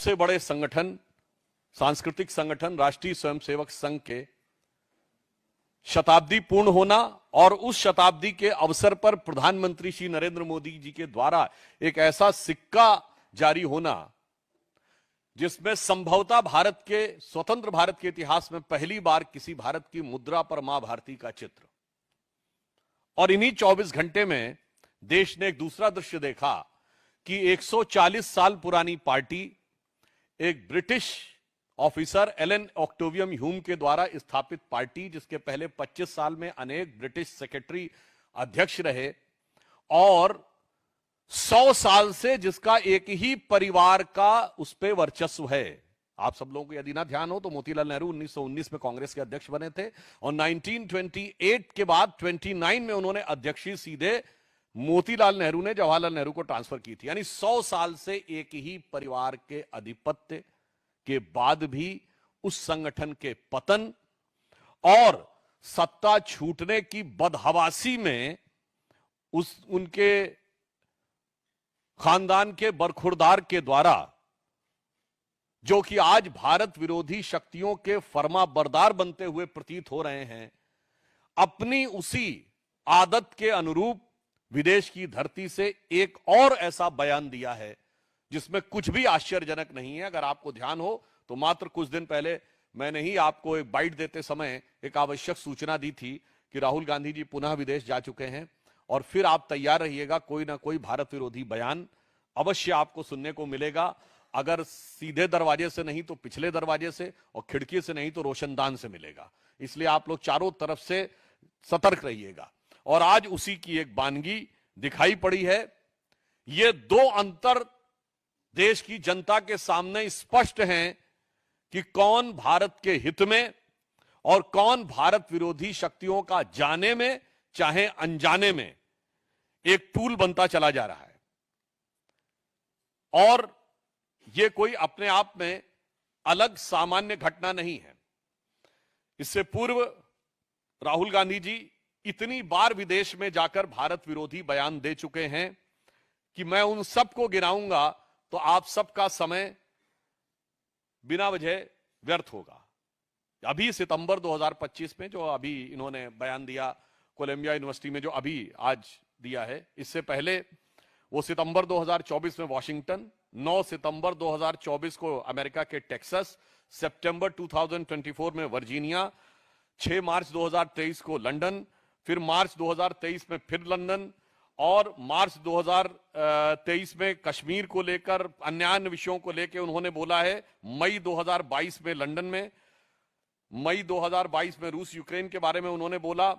सबसे बड़े संगठन, सांस्कृतिक संगठन राष्ट्रीय स्वयंसेवक संघ के शताब्दी पूर्ण होना और उस शताब्दी के अवसर पर प्रधानमंत्री श्री नरेंद्र मोदी जी के द्वारा एक ऐसा सिक्का जारी होना जिसमें संभवतः भारत के स्वतंत्र भारत के इतिहास में पहली बार किसी भारत की मुद्रा पर मां भारती का चित्र। और इन्हीं 24 घंटे में देश ने एक दूसरा दृश्य देखा कि 140 साल पुरानी पार्टी एक ब्रिटिश ऑफिसर एलन ऑक्टेवियम ह्यूम के द्वारा स्थापित पार्टी, जिसके पहले 25 साल में अनेक ब्रिटिश सेक्रेटरी अध्यक्ष रहे और 100 साल से जिसका एक ही परिवार का उस पर वर्चस्व है। आप सब लोगों को यदि ना ध्यान हो तो मोतीलाल नेहरू 1919 में कांग्रेस के अध्यक्ष बने थे और 1928 के बाद 29 में उन्होंने अध्यक्षी सीधे मोतीलाल नेहरू ने जवाहरलाल नेहरू को ट्रांसफर की थी। यानी 100 साल से एक ही परिवार के आधिपत्य के बाद भी उस संगठन के पतन और सत्ता छूटने की बदहवासी में उनके खानदान के बरखुरदार के द्वारा, जो कि आज भारत विरोधी शक्तियों के फर्माबरदार बनते हुए प्रतीत हो रहे हैं, अपनी उसी आदत के अनुरूप विदेश की धरती से एक और ऐसा बयान दिया है जिसमें कुछ भी आश्चर्यजनक नहीं है। अगर आपको ध्यान हो तो मात्र कुछ दिन पहले मैंने ही आपको एक बाइट देते समय एक आवश्यक सूचना दी थी कि राहुल गांधी जी पुनः विदेश जा चुके हैं और फिर आप तैयार रहिएगा, कोई ना कोई भारत विरोधी बयान अवश्य आपको सुनने को मिलेगा। अगर सीधे दरवाजे से नहीं तो पिछले दरवाजे से और खिड़की से नहीं तो रोशनदान से मिलेगा। इसलिए आप लोग चारों तरफ से सतर्क रहिएगा। और आज उसी की एक बानगी दिखाई पड़ी है। ये दो अंतर देश की जनता के सामने स्पष्ट हैं कि कौन भारत के हित में और कौन भारत विरोधी शक्तियों का जाने में चाहे अनजाने में एक टूल बनता चला जा रहा है। और यह कोई अपने आप में अलग सामान्य घटना नहीं है। इससे पूर्व राहुल गांधी जी इतनी बार विदेश में जाकर भारत विरोधी बयान दे चुके हैं कि मैं उन सबको गिनाऊंगा तो आप सबका समय बिना वजह व्यर्थ होगा। अभी सितंबर 2025 में जो अभी इन्होंने बयान दिया कोलंबिया यूनिवर्सिटी में, जो अभी आज दिया है, इससे पहले वो सितंबर 2024 में वॉशिंगटन, 9 सितंबर 2024 को अमेरिका के टेक्सास, सितंबर 2024 में वर्जीनिया, 6 मार्च 2023 को लंदन, फिर मार्च 2023 में फिर लंदन और मार्च 2023 में कश्मीर को लेकर अन्य विषयों को लेकर उन्होंने बोला है। मई 2022 में लंदन में, मई 2022 में रूस यूक्रेन के बारे में उन्होंने बोला,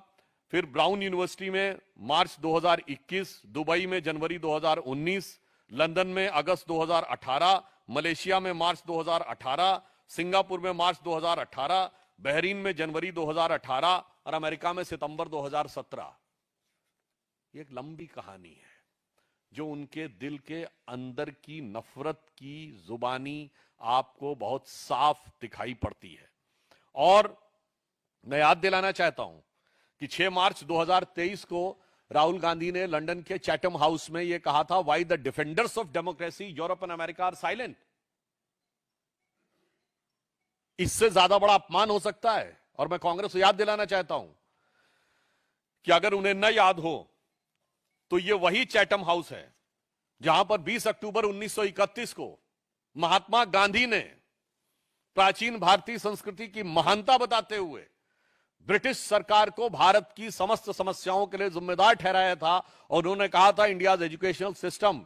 फिर ब्राउन यूनिवर्सिटी में मार्च 2021, दुबई में जनवरी 2019, लंदन में अगस्त 2018, मलेशिया में मार्च 2018, सिंगापुर में मार्च 2018, बहरीन में जनवरी 2018 और अमेरिका में सितंबर 2017। ये एक लंबी कहानी है जो उनके दिल के अंदर की नफरत की जुबानी आपको बहुत साफ दिखाई पड़ती है। और मैं याद दिलाना चाहता हूं कि 6 मार्च 2023 को राहुल गांधी ने लंदन के चैटम हाउस में यह कहा था, why the defenders of democracy Europe and America are silent. इससे ज्यादा बड़ा अपमान हो सकता है। और मैं कांग्रेस को याद दिलाना चाहता हूं कि अगर उन्हें न याद हो तो यह वही चैटम हाउस है जहां पर 20 अक्टूबर 1931 को महात्मा गांधी ने प्राचीन भारतीय संस्कृति की महानता बताते हुए ब्रिटिश सरकार को भारत की समस्त समस्याओं के लिए जिम्मेदार ठहराया था। और उन्होंने कहा था, India's educational system,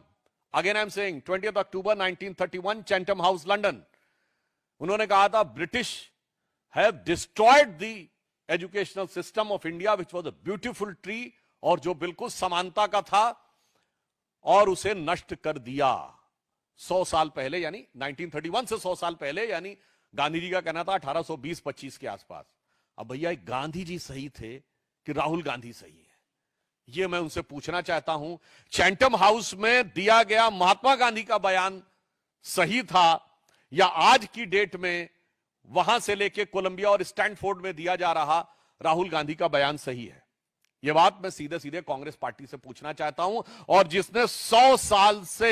again I am saying 20 October 1931, Chatham house London, उन्होंने कहा था, British have destroyed the educational system of India which was a beautiful tree, और जो बिल्कुल समानता का था, और उसे नष्ट कर दिया 100 साल पहले, यानी 1931 से 100 साल पहले, यानी गांधी जी का कहना था 1820-25 के आसपास। अब भैया गांधी जी सही थे कि राहुल गांधी सही है, यह मैं उनसे पूछना चाहता हूं। चैटम हाउस में दिया गया महात्मा गांधी का बयान सही था या आज की डेट में वहां से लेके कोलंबिया और स्टैनफोर्ड में दिया जा रहा राहुल गांधी का बयान सही है? यह बात मैं सीधे सीधे कांग्रेस पार्टी से पूछना चाहता हूं। और जिसने 100 साल से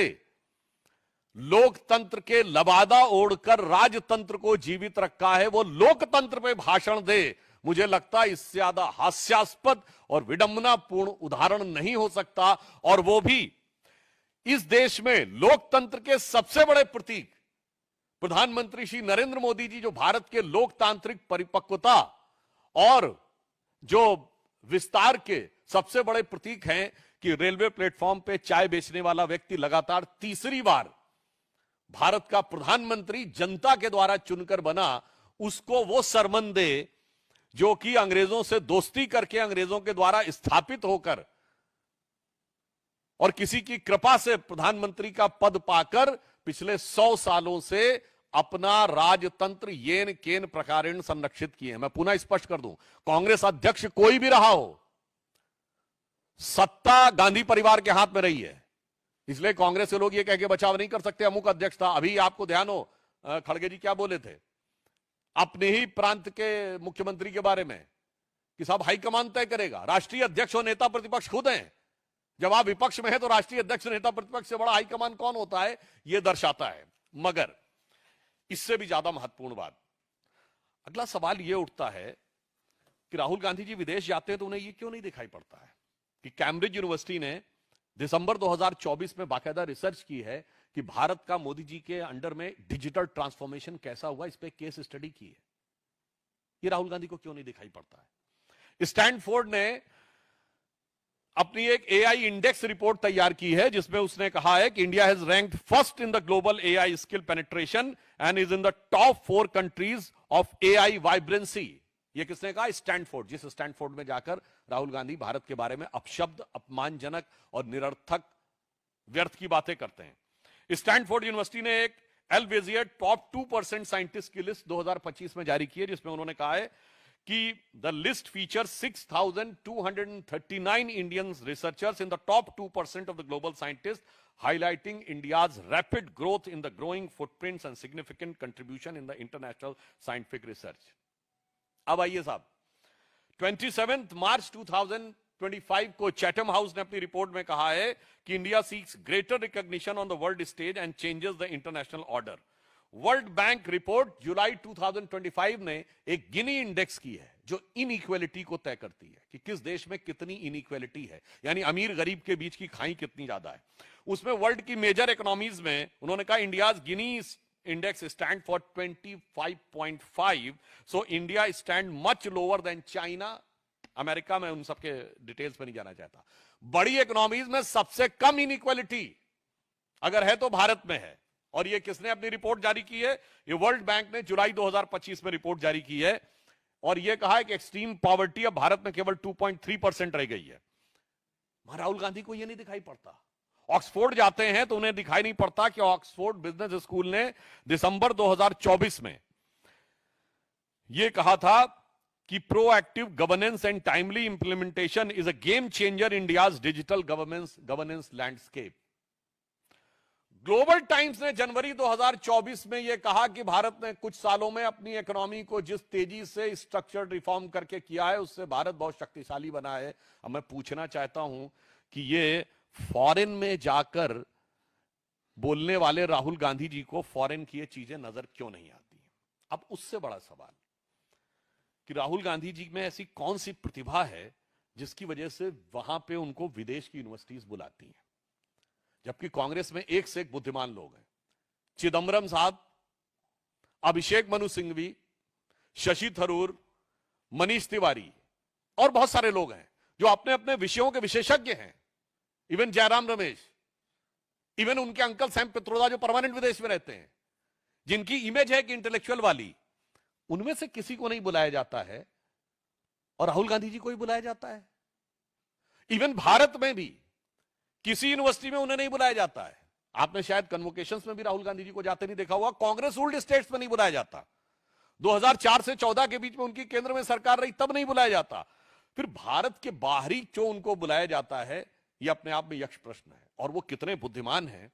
लोकतंत्र के लबादा ओढ़कर राजतंत्र को जीवित रखा है, वो लोकतंत्र पे भाषण दे। मुझे लगता है इससे ज्यादा हास्यास्पद और विडंबनापूर्ण उदाहरण नहीं हो सकता, और वो भी इस देश में लोकतंत्र के सबसे बड़े प्रतीक प्रधानमंत्री श्री नरेंद्र मोदी जी, जो भारत के लोकतांत्रिक परिपक्वता और जो विस्तार के सबसे बड़े प्रतीक हैं कि रेलवे प्लेटफॉर्म पे चाय बेचने वाला व्यक्ति लगातार तीसरी बार भारत का प्रधानमंत्री जनता के द्वारा चुनकर बना, उसको वो सरमन दे जो कि अंग्रेजों से दोस्ती करके, अंग्रेजों के द्वारा स्थापित होकर और किसी की कृपा से प्रधानमंत्री का पद पाकर पिछले 100 सालों से अपना राजतंत्र येन केन प्रकारेण संरक्षित किए। मैं पुनः स्पष्ट कर दूं, कांग्रेस अध्यक्ष कोई भी रहा हो, सत्ता गांधी परिवार के हाथ में रही है, इसलिए कांग्रेस के लोग ये कह के बचाव नहीं कर सकते अमुक अध्यक्ष था। अभी आपको ध्यान हो खड़गे जी क्या बोले थे अपने ही प्रांत के मुख्यमंत्री के बारे में कि साहब हाईकमान तय करेगा, राष्ट्रीय अध्यक्ष और नेता प्रतिपक्ष खुद हैं। जब आप विपक्ष में है तो राष्ट्रीय अध्यक्ष नेता प्रतिपक्ष से बड़ा हाईकमान कौन होता है, यह दर्शाता है। मगर इससे भी ज्यादा महत्वपूर्ण बात, अगला सवाल यह उठता है कि राहुल गांधी जी विदेश जाते हैं तो उन्हें यह क्यों नहीं दिखाई पड़ता है कि कैम्ब्रिज यूनिवर्सिटी ने दिसंबर 2024 में बाकायदा रिसर्च की है कि भारत का मोदी जी के अंडर में डिजिटल ट्रांसफॉर्मेशन कैसा हुआ, इस पे केस स्टडी की है। ये राहुल गांधी को क्यों नहीं दिखाई पड़ता है। स्टैनफोर्ड ने अपनी एक एआई इंडेक्स रिपोर्ट तैयार की है जिसमें उसने कहा है कि India has ranked first in the global AI skill penetration and is in the top 4 countries of AI vibrancy. ये किसने कहा, स्टैनफोर्ड। जिस स्टैनफोर्ड में जाकर राहुल गांधी भारत के बारे में अपशब्द, अपमानजनक और निरर्थक व्यर्थ की बातें करते हैं। स्टैनफोर्ड यूनिवर्सिटी ने एक एल्वेजियर टॉप 2% साइंटिस्ट की लिस्ट 2025 में जारी की है जिसमें उन्होंने कहा है कि the list feature 6,239 Indian researchers in the top 2% of the global scientist, highlighting India's rapid growth in the growing footprints and significant contribution in the international scientific research. अब आइए साहब, 27 मार्च 2025 को चैथम हाउस ने अपनी रिपोर्ट में कहा है कि India seeks greater recognition on the world stage and changes the international order. World Bank report July 2025 ने एक गिनी इंडेक्स की है जो इनइक्वालिटी को तय करती है कि किस देश में कितनी इनइक्वालिटी है, यानी अमीर गरीब के बीच की खाई कितनी ज्यादा है। उसमें वर्ल्ड की मेजर इकोनॉमीज में उन्होंने कहा India's Gini index stand for 25.5, so India stand much lower than China, America में, उन सबके डिटेल्स पर नहीं जाना चाहता। बड़ी इकोनॉमीज में सबसे कम इनइक्वालिटी अगर है तो भारत में है, और ये किसने अपनी रिपोर्ट जारी की है, ये वर्ल्ड बैंक ने जुलाई 2025 में रिपोर्ट जारी की है, और ये कहा है कि एक्सट्रीम पॉवर्टी अब भारत में केवल 2.3% रह गई है। राहुल गांधी को ये नहीं दिखाई पड़ता। ऑक्सफोर्ड जाते हैं तो उन्हें दिखाई नहीं पड़ता कि ऑक्सफोर्ड बिजनेस स्कूल ने दिसंबर 2024 में यह कहा था कि proactive governance and timely implementation is a game changer India's digital governance landscape. Global times ने जनवरी 2024 में यह कहा कि भारत ने कुछ सालों में अपनी इकोनॉमी को जिस तेजी से स्ट्रक्चरड रिफॉर्म करके किया है उससे भारत बहुत शक्तिशाली बना है। अब मैं पूछना चाहता हूं कि ये फॉरेन में जाकर बोलने वाले राहुल गांधी जी को फॉरेन की ये चीजें नजर क्यों नहीं आती। अब उससे बड़ा सवाल कि राहुल गांधी जी में ऐसी कौन सी प्रतिभा है जिसकी वजह से वहां पे उनको विदेश की यूनिवर्सिटीज बुलाती हैं, जबकि कांग्रेस में एक से एक बुद्धिमान लोग हैं। चिदंबरम साहब, अभिषेक मनु सिंघवी, शशि थरूर, मनीष तिवारी और बहुत सारे लोग हैं जो अपने अपने विषयों के विशेषज्ञ हैं। इवन जयराम रमेश, इवन उनके अंकल सैम पित्रोदा जो परमानेंट विदेश में रहते हैं, जिनकी इमेज है कि इंटेलेक्चुअल वाली, उनमें से किसी को नहीं बुलाया जाता है और राहुल गांधी जी को ही बुलाया जाता है। इवन भारत में भी किसी यूनिवर्सिटी में उन्हें नहीं बुलाया जाता है। आपने शायद कन्वोकेशंस में भी राहुल गांधी जी को जाते नहीं देखा हुआ। कांग्रेस रूल्ड स्टेट्स में नहीं बुलाया जाता। 2004 से 14 के बीच में उनकी केंद्र में सरकार रही, तब नहीं बुलाया जाता। फिर भारत के बाहरी क्यों उनको बुलाया जाता है, यह अपने आप में यक्ष प्रश्न है। और वो कितने बुद्धिमान हैं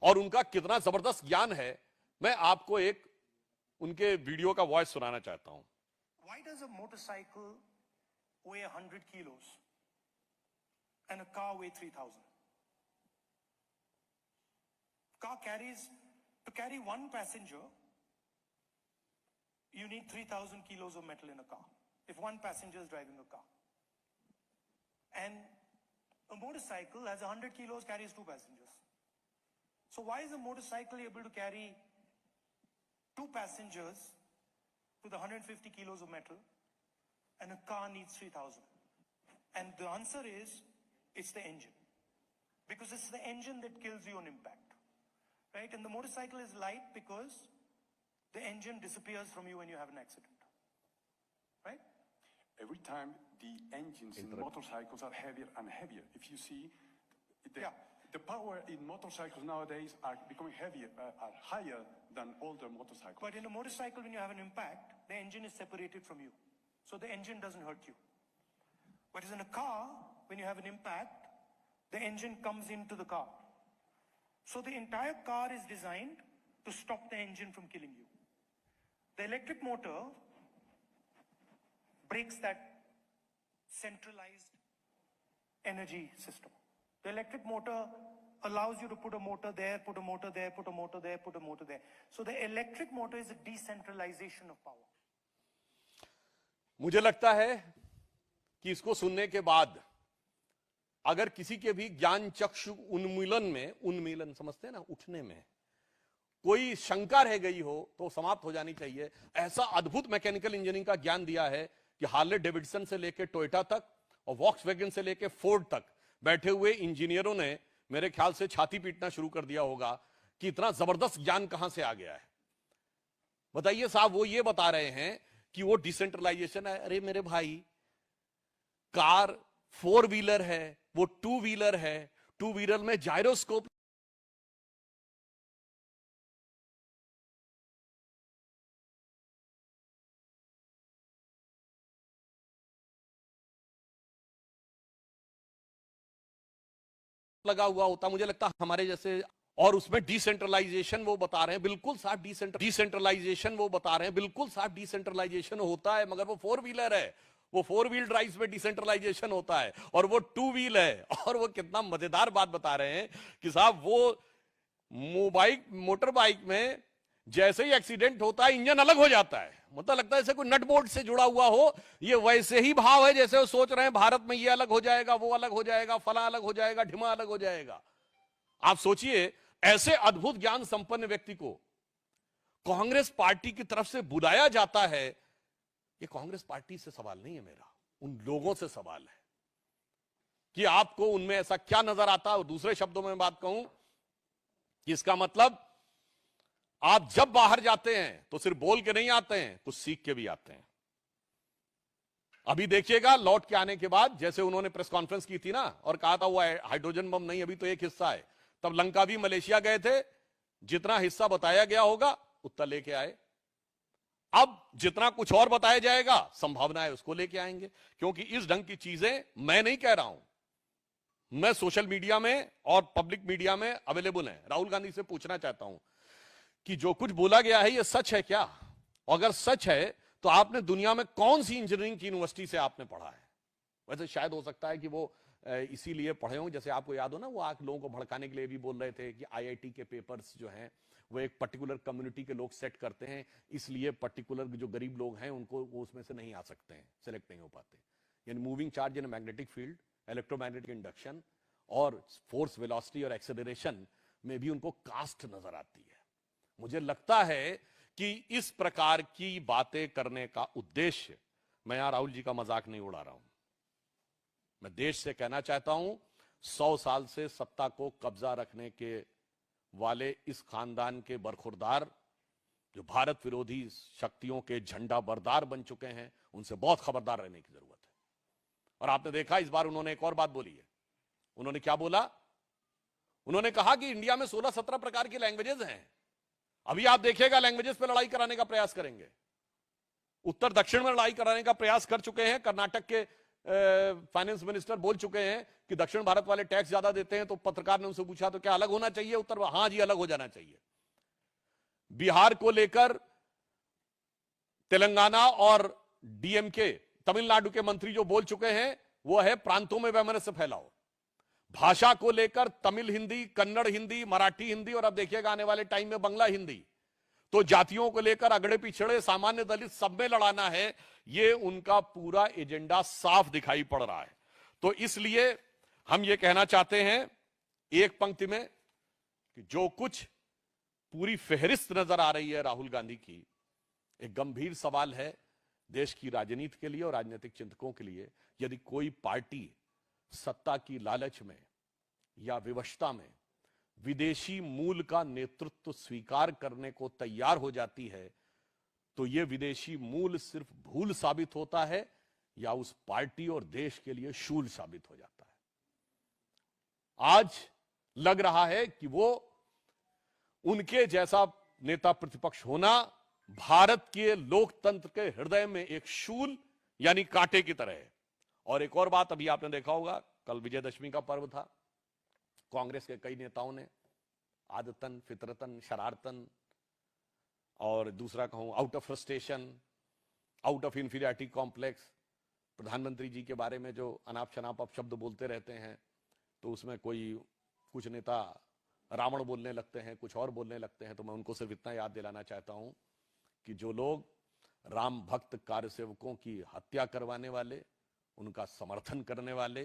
और उनका कितना जबरदस्त ज्ञान है। मैं आपको एक उनके वीडियो का वॉइस सुनाना चाहता हूं। Why does a motorcycle weigh 100 kilos and a car weigh 3,000? car carries, to carry one passenger, you need 3,000 kilos of metal in a car. If one passenger is driving a car. And a motorcycle has 100 kilos, carries two passengers. So why is a motorcycle able to carry two passengers with 150 kilos of metal and a car needs 3,000? And the answer is, it's the engine. Because it's the engine that kills you on impact, right? And the motorcycle is light because the engine disappears from you when you have an accident, right? Every time the engines in motorcycles are heavier and heavier. If you see, the power in motorcycles nowadays are becoming heavier, are higher than older motorcycles. But in a motorcycle, when you have an impact, the engine is separated from you. So the engine doesn't hurt you. Whereas in a car, when you have an impact, the engine comes into the car. So the entire car is designed to stop the engine from killing you. The electric motor breaks that centralized energy system. The electric motor allows you to put a motor there, put a motor there, put a motor there, put a motor there. So the electric motor is a decentralization of power. मुझे लगता है कि इसको सुनने के बाद अगर किसी के भी ज्ञान चक्षु उन्मीलन समझते हैं ना, उठने में कोई शंका रह गई हो तो समाप्त हो जानी चाहिए। ऐसा अद्भुत मैकेनिकल इंजीनियरिंग का ज्ञान दिया है कि हार्ले डेविडसन से लेकर टोयोटा तक और वॉक्सवैगन से लेकर फोर्ड तक बैठे हुए इंजीनियरों ने मेरे ख्याल से छाती पीटना शुरू कर दिया होगा कि इतना जबरदस्त ज्ञान कहां से आ गया है। बताइए साहब, वो ये बता रहे हैं कि वो डिसेंट्रलाइजेशन है। अरे मेरे भाई, कार 4 व्हीलर है, वो 2 व्हीलर है, 2 व्हीलर में जायरोस्कोप लगा हुआ होता। मुझे लगता है हमारे जैसे, और उसमें डिसेंट्रलाइजेशन वो बता रहे हैं, बिल्कुल साफ डिसेंट्रलाइजेशन वो बता रहे हैं, बिल्कुल साफ डिसेंट्रलाइजेशन होता है, मगर वो 4 व्हीलर है, वो 4 व्हील ड्राइव में डिसेंट्रलाइजेशन होता है, और वो 2 व्हील है। और वो कितना मजेदार बात बता रहे हैं कि साहब वो मोटर बाइक में जैसे ही एक्सीडेंट होता है इंजन अलग हो जाता है, मतलब लगता है जैसे कोई नट बोल्ट से जुड़ा हुआ हो। ये वैसे ही भाव है जैसे वो सोच रहे हैं भारत में ये अलग हो जाएगा, वो अलग हो जाएगा, फला अलग हो जाएगा, ढिमा अलग हो जाएगा। आप सोचिए, ऐसे अद्भुत ज्ञान संपन्न व्यक्ति को कांग्रेस पार्टी की तरफ से बुलाया जाता है। ये कांग्रेस पार्टी से सवाल नहीं है मेरा, उन लोगों से सवाल है कि आपको उनमें ऐसा क्या नजर आता है। और दूसरे शब्दों में बात कहूं कि इसका मतलब आप जब बाहर जाते हैं तो सिर्फ बोल के नहीं आते हैं, कुछ सीख के भी आते हैं। अभी देखिएगा, लौट के आने के बाद जैसे उन्होंने प्रेस कॉन्फ्रेंस की थी ना और कहा था वो हाइड्रोजन बम नहीं, अभी तो एक हिस्सा है। तब लंका भी मलेशिया गए थे, जितना हिस्सा बताया गया होगा उतना लेके आए। अब जितना कुछ और बताया जाएगा, संभावना है उसको लेके आएंगे, क्योंकि इस ढंग की चीजें मैं नहीं कह रहा हूं, मैं सोशल मीडिया में और पब्लिक मीडिया में अवेलेबल है। राहुल गांधी से पूछना चाहता हूं कि जो कुछ बोला गया है ये सच है क्या? अगर सच है तो आपने दुनिया में कौन सी इंजीनियरिंग की यूनिवर्सिटी से आपने पढ़ा है? वैसे शायद हो सकता है कि वो इसीलिए पढ़े हों, जैसे आपको याद हो ना, वो आप लोगों को भड़काने के लिए भी बोल रहे थे कि आईआईटी के पेपर्स जो हैं वो एक पर्टिकुलर कम्युनिटी के लोग सेट करते हैं, इसलिए पर्टिकुलर जो गरीब लोग हैं उनको वो उसमें से नहीं आ सकते हैं, सेलेक्ट नहीं हो पाते। यानी moving charge in magnetic field, electromagnetic induction और फोर्स वेलोसिटी और एक्सेलरेशन में भी उनको कास्ट नजर आती है। मुझे लगता है कि इस प्रकार की बातें करने का उद्देश्य, मैं यहां राहुल जी का मजाक नहीं उड़ा रहा हूं, मैं देश से कहना चाहता हूं 100 साल से सत्ता को कब्जा रखने के वाले इस खानदान के बरखुरदार जो भारत विरोधी शक्तियों के झंडा बरदार बन चुके हैं, उनसे बहुत खबरदार रहने की जरूरत है। और आपने देखा इस बार उन्होंने एक और बात बोली है। उन्होंने क्या बोला? उन्होंने कहा कि इंडिया में 16-17 प्रकार की लैंग्वेजेस हैं। अभी आप देखिएगा लैंग्वेजेस पे लड़ाई कराने का प्रयास करेंगे। उत्तर दक्षिण में लड़ाई कराने का प्रयास कर चुके हैं। कर्नाटक के फाइनेंस मिनिस्टर बोल चुके हैं कि दक्षिण भारत वाले टैक्स ज्यादा देते हैं। तो पत्रकार ने उनसे पूछा तो क्या अलग होना चाहिए? उत्तर हां जी, अलग हो जाना चाहिए। बिहार को लेकर तेलंगाना और डीएमके तमिलनाडु के मंत्री जो बोल चुके हैं वो है प्रांतों में वैमनस्य फैलाओ। भाषा को लेकर तमिल हिंदी, कन्नड़ हिंदी, मराठी हिंदी और अब देखिएगा आने वाले टाइम में बंगला हिंदी। तो जातियों को लेकर अगड़े पिछड़े, सामान्य दलित सब में लड़ाना है, ये उनका पूरा एजेंडा साफ दिखाई पड़ रहा है। तो इसलिए हम ये कहना चाहते हैं एक पंक्ति में कि जो कुछ पूरी फेहरिस्त नजर आ रही है राहुल गांधी की, एक गंभीर सवाल है देश की राजनीति के लिए और राजनीतिक चिंतकों के लिए। यदि कोई पार्टी सत्ता की लालच में या विवशता में विदेशी मूल का नेतृत्व स्वीकार करने को तैयार हो जाती है, तो यह विदेशी मूल सिर्फ भूल साबित होता है या उस पार्टी और देश के लिए शूल साबित हो जाता है। आज लग रहा है कि वो उनके जैसा नेता प्रतिपक्ष होना भारत के लोकतंत्र के हृदय में एक शूल यानी कांटे की तरह है। और एक और बात, अभी आपने देखा होगा कल विजयदशमी का पर्व था, कांग्रेस के कई नेताओं ने आदतन, फितरतन, शरारतन और दूसरा कहूं out of frustration, out of inferiority complex, प्रधानमंत्री जी के बारे में जो अनाप शनाप अपशब्द बोलते रहते हैं, तो उसमें कुछ नेता रावण बोलने लगते हैं, कुछ और बोलने लगते हैं। तो मैं उनको सिर्फ इतना याद दिलाना चाहता हूं कि जो लोग राम भक्त कार्यसेवकों की हत्या करवाने वाले, उनका समर्थन करने वाले,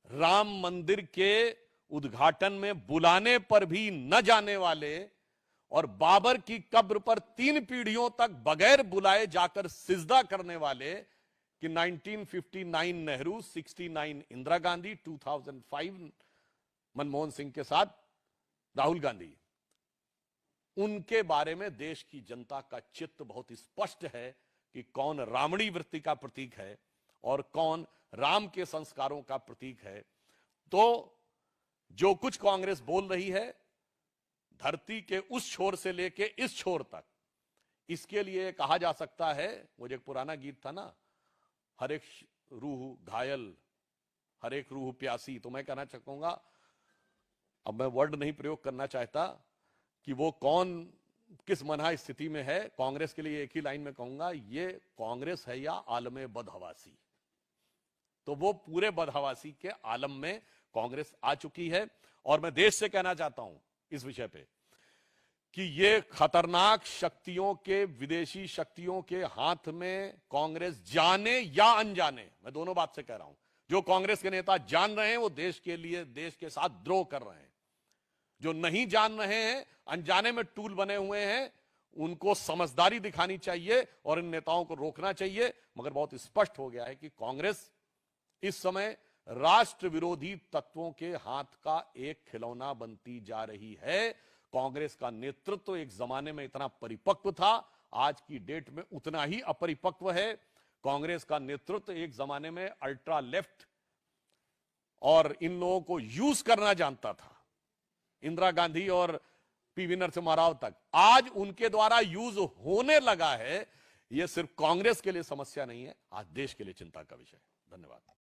राम मंदिर के उद्घाटन में बुलाने पर भी न जाने वाले और बाबर की कब्र पर 3 पीढ़ियों तक बगैर बुलाए जाकर सिजदा करने वाले कि 1959 नेहरू, 69 इंदिरा गांधी, 2005 मनमोहन सिंह के साथ राहुल गांधी, उनके बारे में देश की जनता का चित्त बहुत स्पष्ट है कि कौन रावणी वृत्ति का प्रतीक है और कौन राम के संस्कारों का प्रतीक है। तो जो कुछ कांग्रेस बोल रही है धरती के उस छोर से लेके इस छोर तक, इसके लिए कहा जा सकता है, मुझे एक पुराना गीत था ना, हर एक रूह घायल, हर एक रूह प्यासी। तो मैं कहना चाहूंगा, अब मैं वर्ड नहीं प्रयोग करना चाहता कि वो कौन किस मना स्थिति में है। कांग्रेस के लिए एक ही लाइन में कहूंगा, ये कांग्रेस है या आलमे बदहवासी। तो वो पूरे बदहवासी के आलम में कांग्रेस आ चुकी है। और मैं देश से कहना चाहता हूं इस विषय पे कि ये खतरनाक शक्तियों के, विदेशी शक्तियों के हाथ में कांग्रेस जाने या अनजाने, मैं दोनों बात से कह रहा हूं, जो कांग्रेस के नेता जान रहे हैं वो देश के लिए, देश के साथ द्रोह कर रहे हैं। जो नहीं जान रहे हैं, अनजाने में टूल बने हुए हैं, उनको समझदारी दिखानी चाहिए और इन नेताओं को रोकना चाहिए। मगर बहुत स्पष्ट हो गया है कि कांग्रेस इस समय राष्ट्र विरोधी तत्वों के हाथ का एक खिलौना बनती जा रही है। कांग्रेस का नेतृत्व एक जमाने में इतना परिपक्व था, आज की डेट में उतना ही अपरिपक्व है। कांग्रेस का नेतृत्व एक जमाने में अल्ट्रा लेफ्ट और इन लोगों को यूज करना जानता था, इंदिरा गांधी और पीवी नरसिम्हा राव तक। आज उनके द्वारा यूज होने लगा है। यह सिर्फ कांग्रेस के लिए समस्या नहीं है, आज देश के लिए चिंता का विषय है। धन्यवाद।